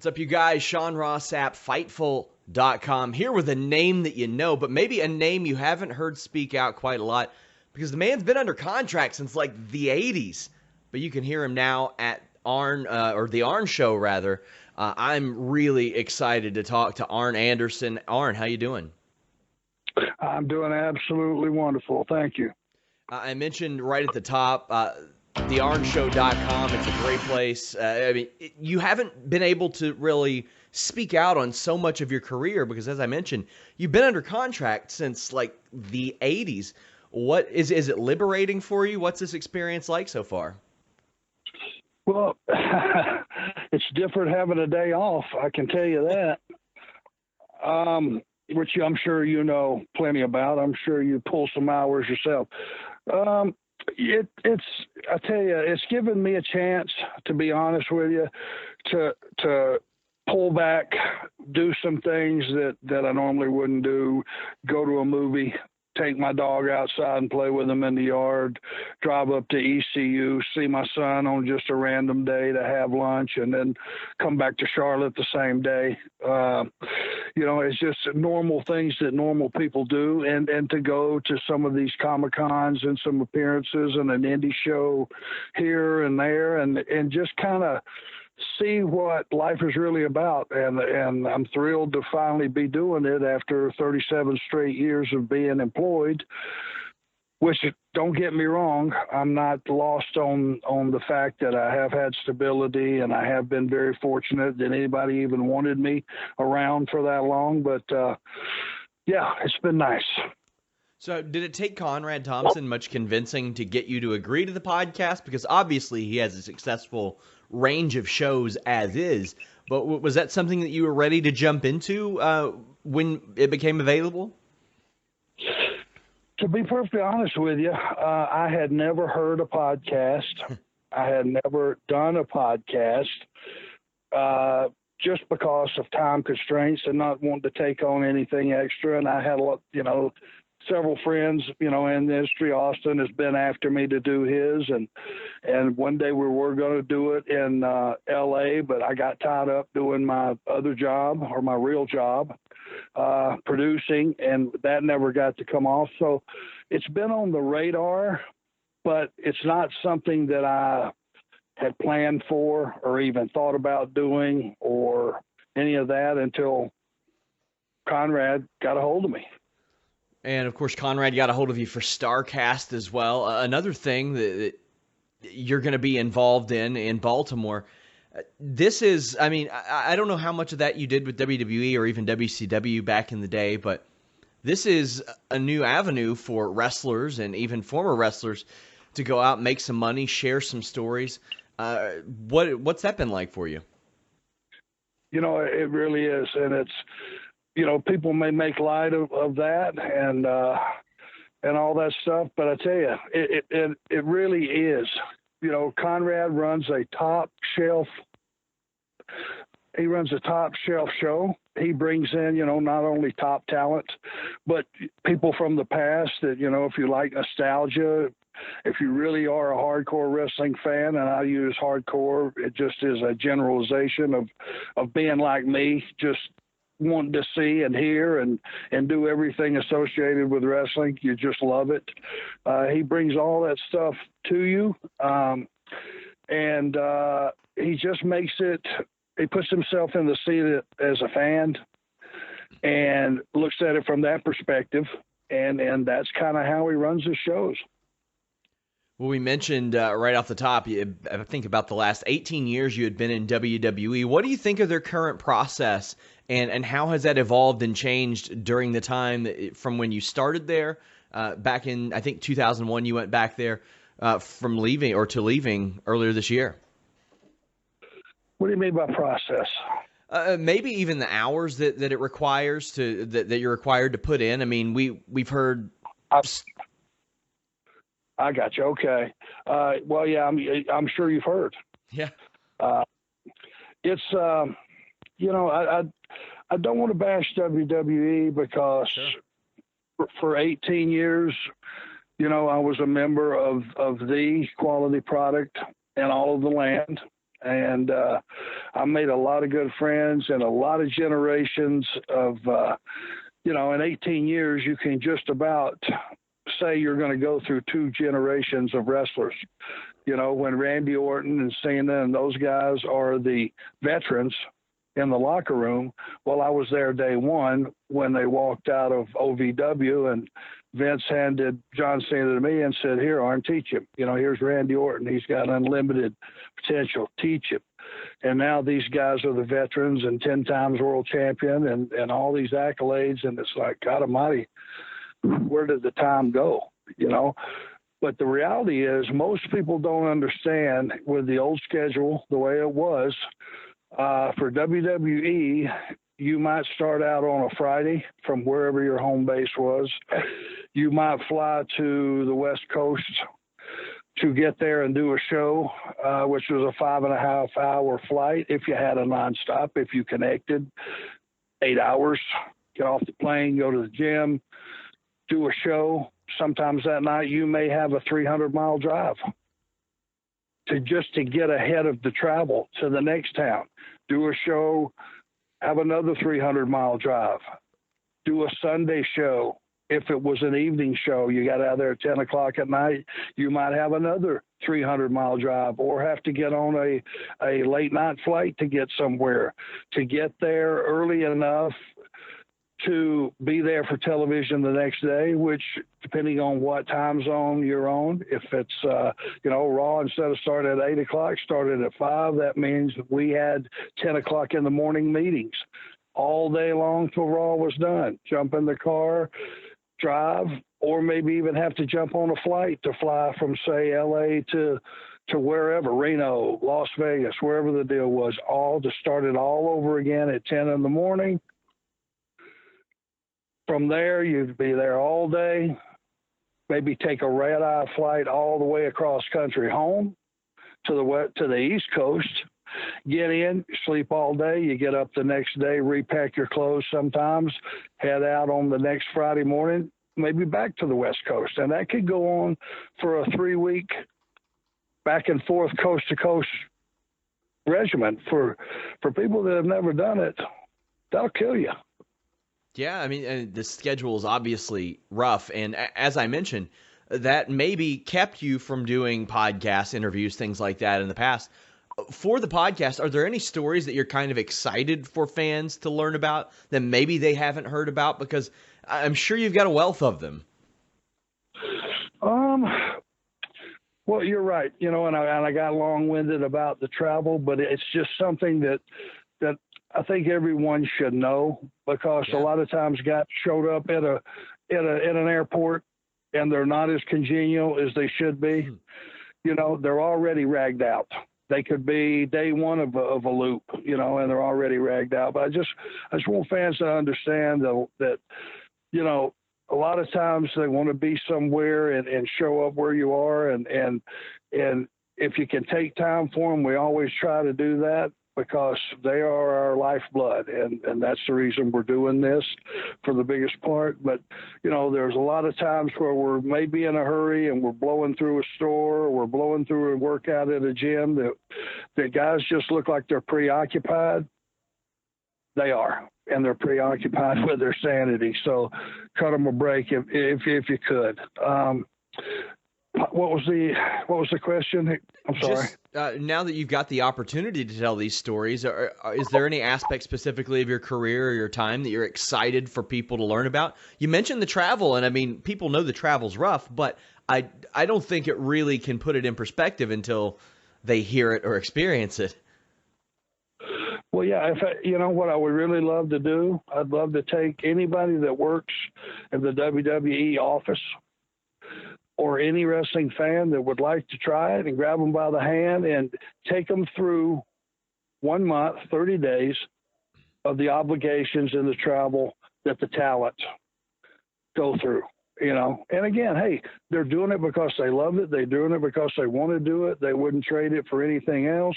What's up, you guys? Sean Ross Sapp, Fightful.com, here with a name that you know, but maybe a name you haven't heard speak out quite a lot because the man's been under contract since like the 80s. But you can hear him now at the Arn Show, rather. I'm really excited to talk to Arn Anderson. Arn, how you doing? I'm doing absolutely wonderful. Thank you. I mentioned right at the top, thearnshow.com. It's a great place. You haven't been able to really speak out on so much of your career because, as I mentioned, you've been under contract since like the 80s. What is it liberating for you? What's this experience like so far? Well, it's different having a day off. I can tell you that. Which I'm sure you know plenty about. I'm sure you pull some hours yourself. I tell you, it's given me a chance, to be honest with you, to pull back, do some things that I normally wouldn't do, go to a movie, take my dog outside and play with him in the yard, drive up to ECU, see my son on just a random day to have lunch, and then come back to Charlotte the same day. It's just normal things that normal people do, and to go to some of these Comic-Cons and some appearances and an indie show here and there, and just kind of see what life is really about. And I'm thrilled to finally be doing it after 37 straight years of being employed, which, don't get me wrong, I'm not lost on the fact that I have had stability and I have been very fortunate that anybody even wanted me around for that long. But yeah, it's been nice. So did it take Conrad Thompson much convincing to get you to agree to the podcast? Because obviously he has a successful range of shows as is, but was that something that you were ready to jump into when it became available? To be perfectly honest with you, I had never heard a podcast. I had never done a podcast just because of time constraints and not wanting to take on anything extra. And I had several friends, in the industry. Austin has been after me to do his, and one day we were going to do it in LA, but I got tied up doing my other job, or my real job, producing, and that never got to come off. So it's been on the radar, but it's not something that I had planned for or even thought about doing or any of that until Conrad got a hold of me. And, of course, Conrad got a hold of you for Starrcast as well. Another thing that you're going to be involved in Baltimore. This is, I don't know how much of that you did with WWE or even WCW back in the day, but this is a new avenue for wrestlers and even former wrestlers to go out, make some money, share some stories. What's that been like for you? It really is, and it's, people may make light of that and all that stuff, but I tell you, it really is. Conrad runs a top shelf. He runs a top shelf show. He brings in, not only top talent, but people from the past that, if you like nostalgia, if you really are a hardcore wrestling fan, and I use hardcore, it just is a generalization of being like me, just wanting to see and hear and do everything associated with wrestling. You just love it. He brings all that stuff to you. And he just makes it, he puts himself in the seat as a fan and looks at it from that perspective. And that's kind of how he runs his shows. Well, we mentioned right off the top, I think about the last 18 years you had been in WWE. What do you think of their current process, and how has that evolved and changed during the time from when you started there back in, I think, 2001, you went back there from leaving earlier this year? What do you mean by process? Maybe even the hours that it requires that you're required to put in. I mean, we've heard. I got you. Okay. Well, yeah, I'm sure you've heard. Yeah. It's I don't want to bash WWE because for 18 years, I was a member of the quality product and all of the land. And I made a lot of good friends and a lot of generations of, in 18 years, you can just about say you're going to go through 2 generations of wrestlers. When Randy Orton and Cena and those guys are the veterans in the locker room, well, I was there day one when they walked out of OVW, and Vince handed John Cena to me and said, "Here, Arn, teach him. Here's Randy Orton. He's got unlimited potential. Teach him." And now these guys are the veterans and 10 times world champion and all these accolades. And it's like, God Almighty, where did the time go? But the reality is most people don't understand with the old schedule, the way it was, for WWE, you might start out on a Friday from wherever your home base was. You might fly to the West Coast to get there and do a show, which was a 5.5-hour flight if you had a nonstop, if you connected, 8 hours, get off the plane, go to the gym, do a show. Sometimes that night you may have a 300-mile drive to get ahead of the travel to the next town, do a show, have another 300-mile drive, do a Sunday show. If it was an evening show, you got out of there at 10 o'clock at night, you might have another 300-mile drive or have to get on a late night flight to get somewhere, to get there early enough to be there for television the next day, which depending on what time zone you're on, if it's, Raw, instead of starting at 8 o'clock, started at 5, that means we had 10 o'clock in the morning meetings all day long till Raw was done. Jump in the car, drive, or maybe even have to jump on a flight to fly from, say, LA to wherever, Reno, Las Vegas, wherever the deal was, all to start it all over again at 10 in the morning. From there, you'd be there all day, maybe take a red-eye flight all the way across country home to the East Coast, get in, sleep all day, you get up the next day, repack your clothes sometimes, head out on the next Friday morning, maybe back to the West Coast. And that could go on for a 3-week back and forth coast-to-coast regimen. For people that have never done it, that'll kill you. Yeah, I mean, the schedule is obviously rough, and as I mentioned, that maybe kept you from doing podcasts, interviews, things like that in the past. For the podcast, are there any stories that you're kind of excited for fans to learn about that maybe they haven't heard about? Because I'm sure you've got a wealth of them. Well, you're right, and I got long-winded about the travel, but it's just something that I think everyone should know, because a lot of times guys showed up at an airport and they're not as congenial as they should be. They're already ragged out. They could be day one of a loop, and they're already ragged out. But I just want fans to understand that a lot of times they want to be somewhere and show up where you are. And if you can take time for them, we always try to do that, because they are our lifeblood, and that's the reason we're doing this for the biggest part. But, there's a lot of times where we're maybe in a hurry and we're blowing through a store, or we're blowing through a workout at a gym that guys just look like they're preoccupied. They are, and they're preoccupied with their sanity. So cut them a break if you could. What was the question? I'm sorry. Just, now that you've got the opportunity to tell these stories, is there any aspect specifically of your career or your time that you're excited for people to learn about? You mentioned the travel, and I mean, people know the travel's rough, but I don't think it really can put it in perspective until they hear it or experience it. Well, yeah, what I would really love to do, I'd love to take anybody that works in the WWE office, or any wrestling fan that would like to try it, and grab them by the hand and take them through 1 month, 30 days of the obligations and the travel that the talent go through, And again, hey, they're doing it because they love it. They're doing it because they want to do it. They wouldn't trade it for anything else.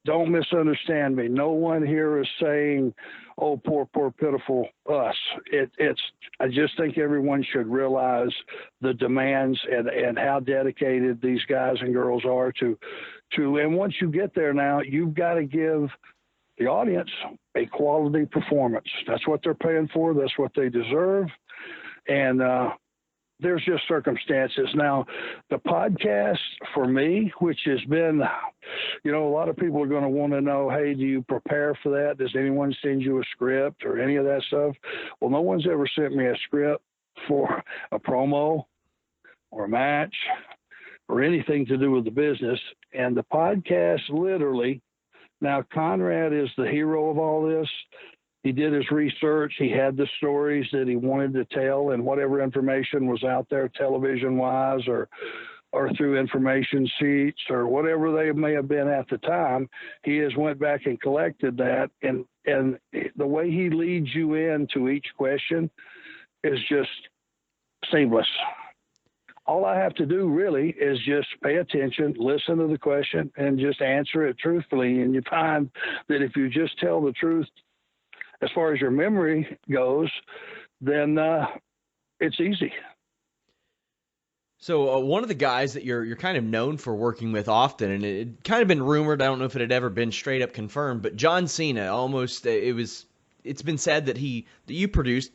don't misunderstand me. No one here is saying, "Oh, poor, pitiful us." I just think everyone should realize the demands and how dedicated these guys and girls are to. And once you get there, now you've got to give the audience a quality performance. That's what they're paying for. That's what they deserve. And there's just circumstances. Now, the podcast for me, which has been, a lot of people are going to want to know, hey, do you prepare for that? Does anyone send you a script or any of that stuff? Well, no one's ever sent me a script for a promo or a match or anything to do with the business. And the podcast literally, now Conrad is the hero of all this. He did his research. He had the stories that he wanted to tell, and whatever information was out there television-wise or through information sheets or whatever they may have been at the time, he has went back and collected that. And the way he leads you into each question is just seamless. All I have to do really is just pay attention, listen to the question, and just answer it truthfully. And you find that if you just tell the truth as far as your memory goes, then it's easy. So one of the guys that you're kind of known for working with often, and it kind of been rumored, I don't know if it had ever been straight up confirmed, but John Cena, it's been said that you produced,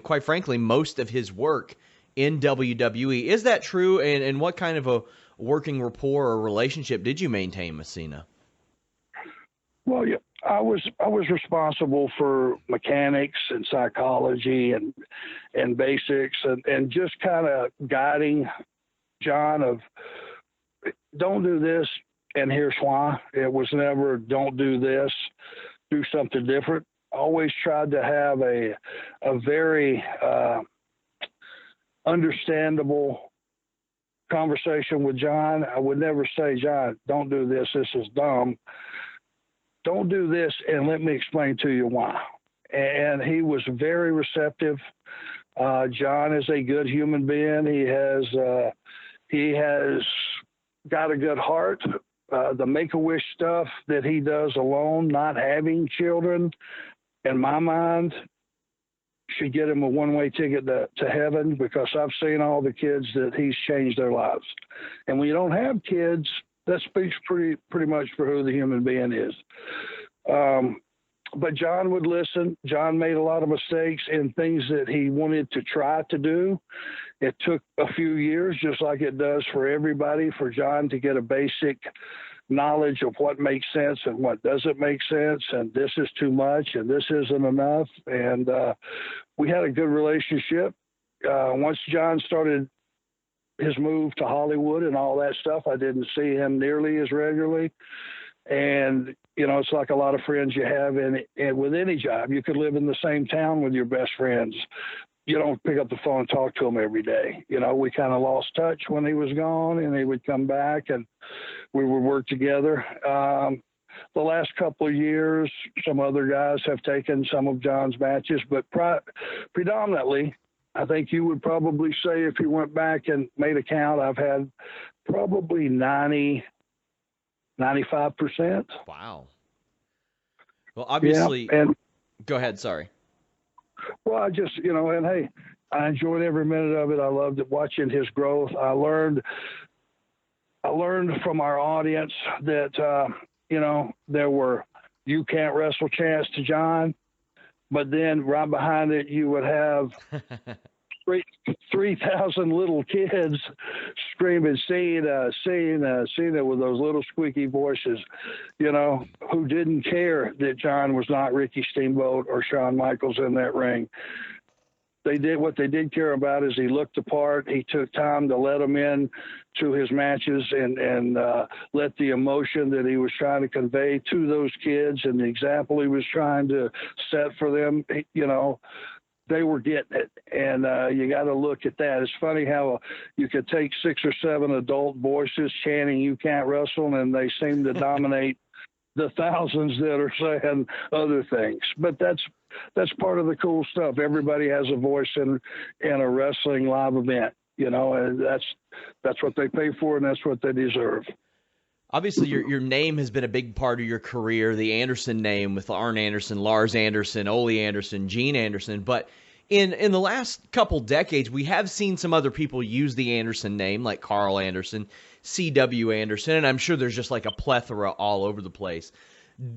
quite frankly, most of his work in WWE. Is that true? And what kind of a working rapport or relationship did you maintain with Cena? Well, yeah, I was responsible for mechanics and psychology and basics and just kind of guiding John of don't do this and here's why. It was never don't do this, do something different. Always tried to have a very understandable conversation with John. I would never say, John, don't do this. This is dumb. Don't do this, and let me explain to you why. And he was very receptive. John is a good human being. He has got a good heart. The Make-A-Wish stuff that he does alone, not having children, in my mind, should get him a one-way ticket to heaven, because I've seen all the kids that he's changed their lives. And when you don't have kids, that speaks pretty much for who the human being is. But John would listen. John made a lot of mistakes in things that he wanted to try to do. It took a few years, just like it does for everybody, for John to get a basic knowledge of what makes sense and what doesn't make sense, and this is too much and this isn't enough. And we had a good relationship. Once John started his move to Hollywood and all that stuff, I didn't see him nearly as regularly. And, it's like a lot of friends you have and with any job. You could live in the same town with your best friends. You don't pick up the phone and talk to them every day. We kind of lost touch when he was gone, and he would come back and we would work together. The last couple of years, some other guys have taken some of John's matches, but predominantly, I think you would probably say, if you went back and made a count, I've had probably 95%. Wow. Well, obviously, yeah, and go ahead. Sorry. Well, I just, and hey, I enjoyed every minute of it. I loved watching his growth. I learned from our audience that, there were "you can't wrestle" chants to John, but then right behind it, you would have 3,000 little kids screaming, Cena, Cena, Cena, with those little squeaky voices, who didn't care that John was not Ricky Steamboat or Shawn Michaels in that ring. What they did care about is he looked the part. He took time to let them in to his matches and let the emotion that he was trying to convey to those kids and the example he was trying to set for them, they were getting it. And you got to look at that. It's funny how you could take 6 or 7 adult voices chanting "you can't wrestle," and they seem to dominate the thousands that are saying other things. But that's part of the cool stuff. Everybody has a voice in a wrestling live event, and that's what they pay for, and that's what they deserve. Obviously, your name has been a big part of your career, the Anderson name with Arn Anderson, Lars Anderson, Ole Anderson, Gene Anderson. But in the last couple decades, we have seen some other people use the Anderson name, like Carl Anderson, C.W. Anderson, and I'm sure there's just like a plethora all over the place.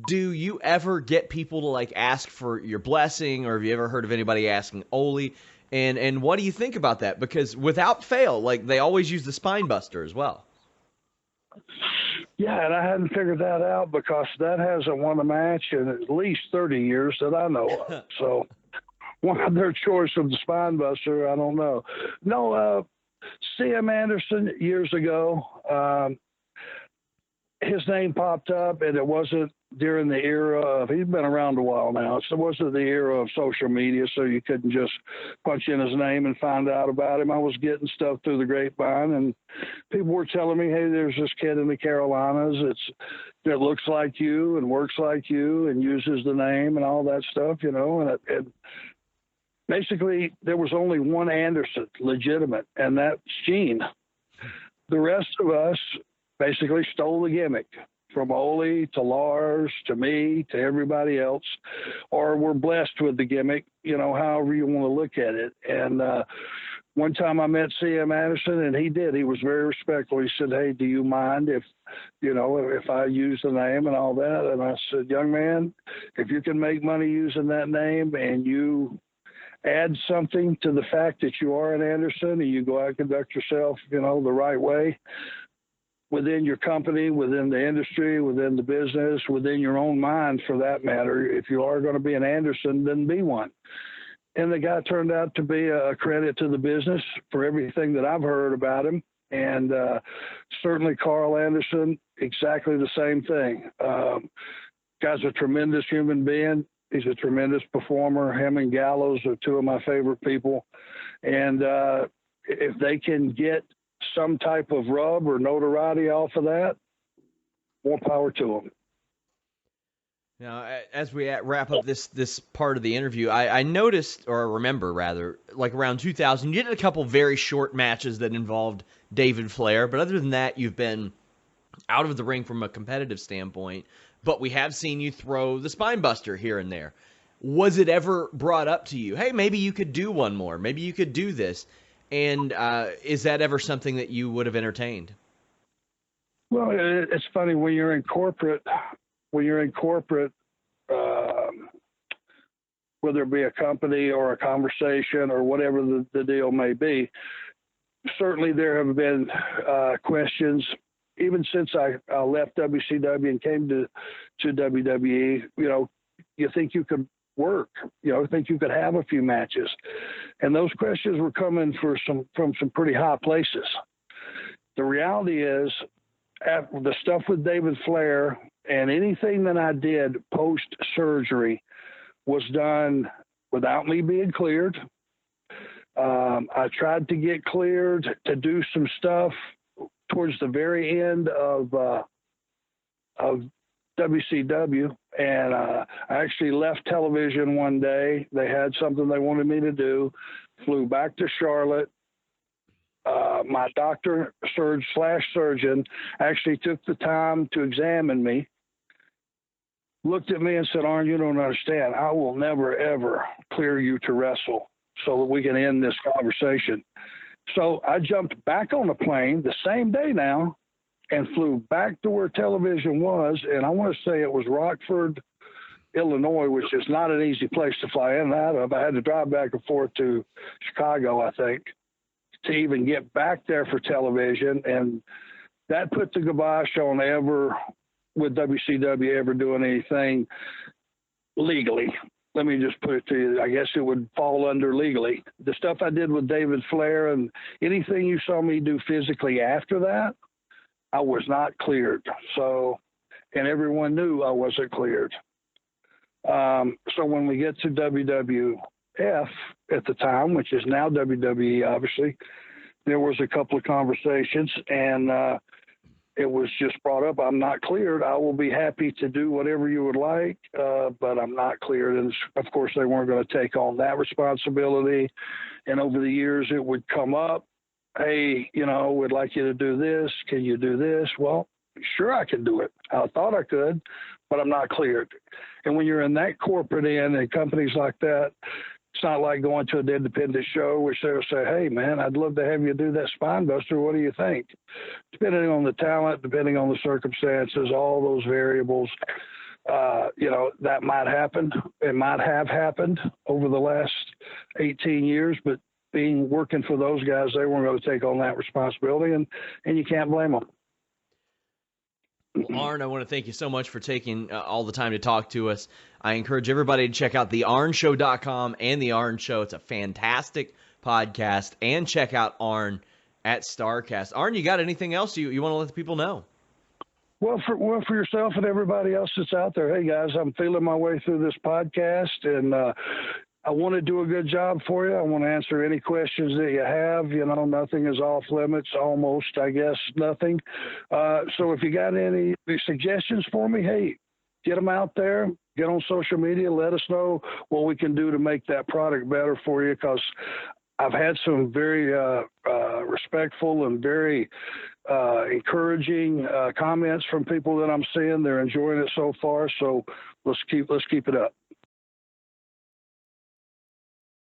Do you ever get people to like ask for your blessing, or have you ever heard of anybody asking Ole? And what do you think about that? Because without fail, like they always use the spine buster as well. Yeah, and I hadn't figured that out because that hasn't won a match in at least 30 years that I know of. So one of their choice of the spine buster, I don't know. No, C.M. Anderson years ago, his name popped up, and it wasn't during the era of, he's been around a while now, so it wasn't the era of social media, so you couldn't just punch in his name and find out about him. I was getting stuff through the grapevine, and people were telling me, hey, there's this kid in the Carolinas that looks like you and works like you and uses the name and all that stuff, and basically there was only one Anderson, legitimate, and that's Gene. The rest of us basically stole the gimmick from Ole to Lars to me to everybody else, or were blessed with the gimmick, however you want to look at it. And one time I met C.M. Anderson, and he was very respectful. He said, hey, do you mind if I use the name and all that? And I said, young man, if you can make money using that name and you add something to the fact that you are an Anderson and you go out and conduct yourself, the right way, within your company, within the industry, within the business, within your own mind for that matter, if you are going to be an Anderson, then be one. And the guy turned out to be a credit to the business for everything that I've heard about him. And certainly Carl Anderson, exactly the same thing. Guy's a tremendous human being. He's a tremendous performer. Him and Gallows are two of my favorite people. And if they can get some type of rub or notoriety off of that, more power to them. Now, as we wrap up this part of the interview, I noticed, or remember rather, like around 2000, you did a couple very short matches that involved David Flair, but other than that, you've been out of the ring from a competitive standpoint, but we have seen you throw the spine buster here and there. Was it ever brought up to you, hey, maybe you could do one more, maybe you could do this? And is that ever something that you would have entertained? Well, it's funny when you're in corporate, whether it be a company or a conversation or whatever the deal may be, certainly there have been questions, even since I left WCW and came to WWE, you think you could work, think you could have a few matches. And those questions were coming from some pretty high places. The reality is, after the stuff with David Flair and anything that I did post-surgery was done without me being cleared. I tried to get cleared to do some stuff towards the very end of WCW, and I actually left television one day. They had something they wanted me to do, flew back to Charlotte. My doctor, surgeon, actually took the time to examine me, looked at me and said, Arn, you don't understand. I will never, ever clear you to wrestle so that we can end this conversation. So I jumped back on the plane the same day now and flew back to where television was. And I want to say it was Rockford, Illinois, which is not an easy place to fly in and out of. I had to drive back and forth to Chicago, I think, to even get back there for television. And that put the kibosh on with WCW ever doing anything legally. Let me just put it to you. I guess it would fall under legally. The stuff I did with David Flair and anything you saw me do physically after that, I was not cleared. So, and everyone knew I wasn't cleared. So when we get to WWF at the time, which is now WWE, obviously, there was a couple of conversations, and it was just brought up, I'm not cleared. I will be happy to do whatever you would like, but I'm not cleared. And of course, they weren't going to take on that responsibility. And over the years, it would come up, hey, we'd like you to do this. Can you do this? Well, sure, I can do it. I thought I could, but I'm not cleared. And when you're in that corporate end and companies like that, it's not like going to an independent show which they'll say, hey, man, I'd love to have you do that spine buster. What do you think? Depending on the talent, depending on the circumstances, all those variables, that might happen. It might have happened over the last 18 years, but working for those guys, they weren't going to take on that responsibility, and you can't blame them. Arn, I want to thank you so much for taking all the time to talk to us. I encourage everybody to check out thearnshow.com and The Arn Show. It's a fantastic podcast. And check out Arn at Starrcast. Arn, you got anything else you want to let the people know? Well, for yourself and everybody else that's out there, hey, guys, I'm feeling my way through this podcast, and I want to do a good job for you. I want to answer any questions that you have. Nothing is off limits, almost, I guess, nothing. So if you got any suggestions for me, hey, get them out there. Get on social media. Let us know what we can do to make that product better for you, because I've had some very respectful and very encouraging comments from people that I'm seeing. They're enjoying it so far. So let's keep it up.